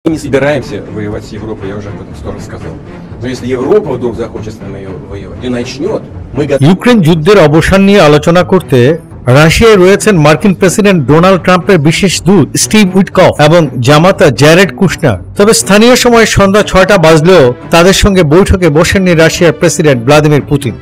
Мы не собираемся воевать с Европой, я уже об этом скоро сказал. Но если Европа вдруг захочет с нами воевать и начнет, мы готовы. Ukraine যুদ্ধের অবসান নিয়ে আলোচনা করতে রাশিয়ায় রয়েছেন মার্কিন প্রেসিডেন্ট ডোনাল্ড ট্রাম্পের বিশেষ দূত স্টিভ উইটকফ এবং জামাতা জ্যারেড কুশনার। তবে স্থানীয় সময় সন্ধ্যা 6টা বাজলেও তাদের সঙ্গে বৈঠকে বসেননি রাশিয়ার প্রেসিডেন্ট ভ্লাদিমির পুতিন।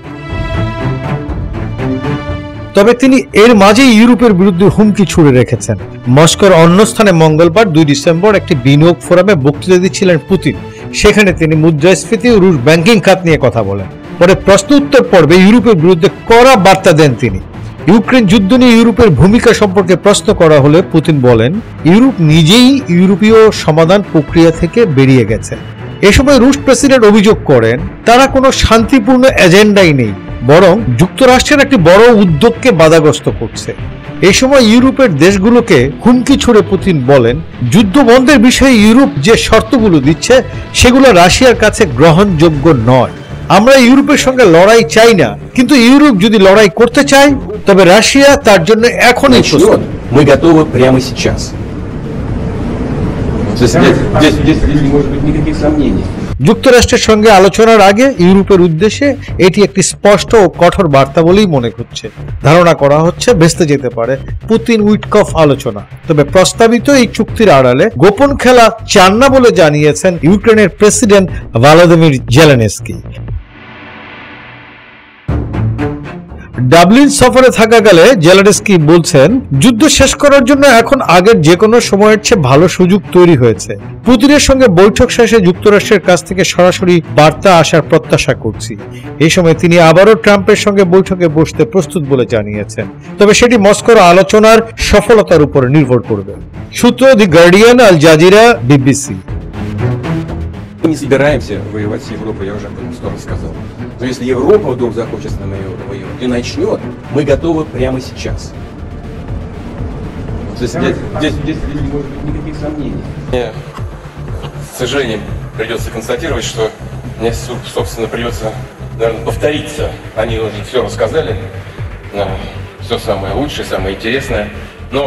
তবে তিনি এর মাঝেই ইউরোপের বিরুদ্ধে হুমকি ছুড়ে রেখেছেন। মস্কোর অন্য স্থানে মঙ্গলবার 2 ডিসেম্বর একটি বিনিয়োগ ফোরামে বক্তৃতা দিচ্ছিলেন পুতিন। সেখানে তিনি মুদ্রাস্ফীতি ও রুশ ব্যাংকিং খাত নিয়ে কথা বলেন। পরে প্রশ্ন উত্তর পর্বে ইউরোপের বিরুদ্ধে কড়া বার্তা দেন তিনি। ইউক্রেন যুদ্ধ নিয়ে ইউরোপের ভূমিকা সম্পর্কে প্রশ্ন করা হলে পুতিন বলেন, ইউরোপ নিজেই ইউরোপীয় সমাধান প্রক্রিয়া থেকে বেরিয়ে গেছে। এ সময় রুশ প্রেসিডেন্ট অভিযোগ করেন, তারা কোনো শান্তিপূর্ণ এজেন্ডাই নেই, বরং যুক্তরাষ্ট্রের একটি বড় উদ্যোগকে বাধাগ্রস্ত করছে। এই সময় ইউরোপের দেশগুলোকে হুমকি ছুড়ে পুতিন বলেন, যুদ্ধ বন্ধের বিষয়ে ইউরোপ যে শর্তগুলো দিচ্ছে সেগুলো রাশিয়ার কাছে গ্রহণযোগ্য নয়। আমরা ইউরোপের সঙ্গে লড়াই চাই না, কিন্তু ইউরোপ যদি লড়াই করতে চায় তবে রাশিয়া তার জন্য এখনই প্রস্তুত। Мы готовы прямо сейчас. Здесь не может быть никаких сомнений. যুক্তরাষ্ট্রের সঙ্গে আলোচনার আগে ইউরোপের উদ্দেশ্যে এটি একটি স্পষ্ট ও কঠোর বার্তা বলেই মনে হচ্ছে। ধারণা করা হচ্ছে ভেস্তে যেতে পারে পুতিন উইটকফ আলোচনা। তবে প্রস্তাবিত এই চুক্তির আড়ালে গোপন খেলা চান না বলে জানিয়েছেন ইউক্রেনের প্রেসিডেন্ট ভলোদিমির জেলেনস্কি। ডাবলিন সফরে থাকাকালে জেলেনস্কি বলছেন, যুদ্ধ শেষ করার জন্য এখন আগের যে কোনো সময়ের চেয়ে ভালো সুযোগ তৈরি হয়েছে। পুতিনের সঙ্গে বৈঠক শেষে যুক্তরাষ্ট্রের কাছ থেকে সরাসরি বার্তা আসার প্রত্যাশা করছি। এই সময় তিনি আবারও ট্রাম্পের সঙ্গে বৈঠকে বসতে প্রস্তুত বলে জানিয়েছেন। তবে সেটি মস্কোর আলোচনার সফলতার উপর নির্ভর করবে। সূত্র দি গার্ডিয়ান, আল জাজিরা, বিবিসি। Мы не собираемся воевать с Европой, я уже об этом скоро сказал. Но если Европа вдруг захочет с нами воевать и начнет, мы готовы прямо сейчас. Здесь не может быть никаких сомнений. Мне, с сожалением, придется констатировать, что мне, собственно, придется, наверное, повториться. Они уже все рассказали, все самое лучшее, самое интересное. Но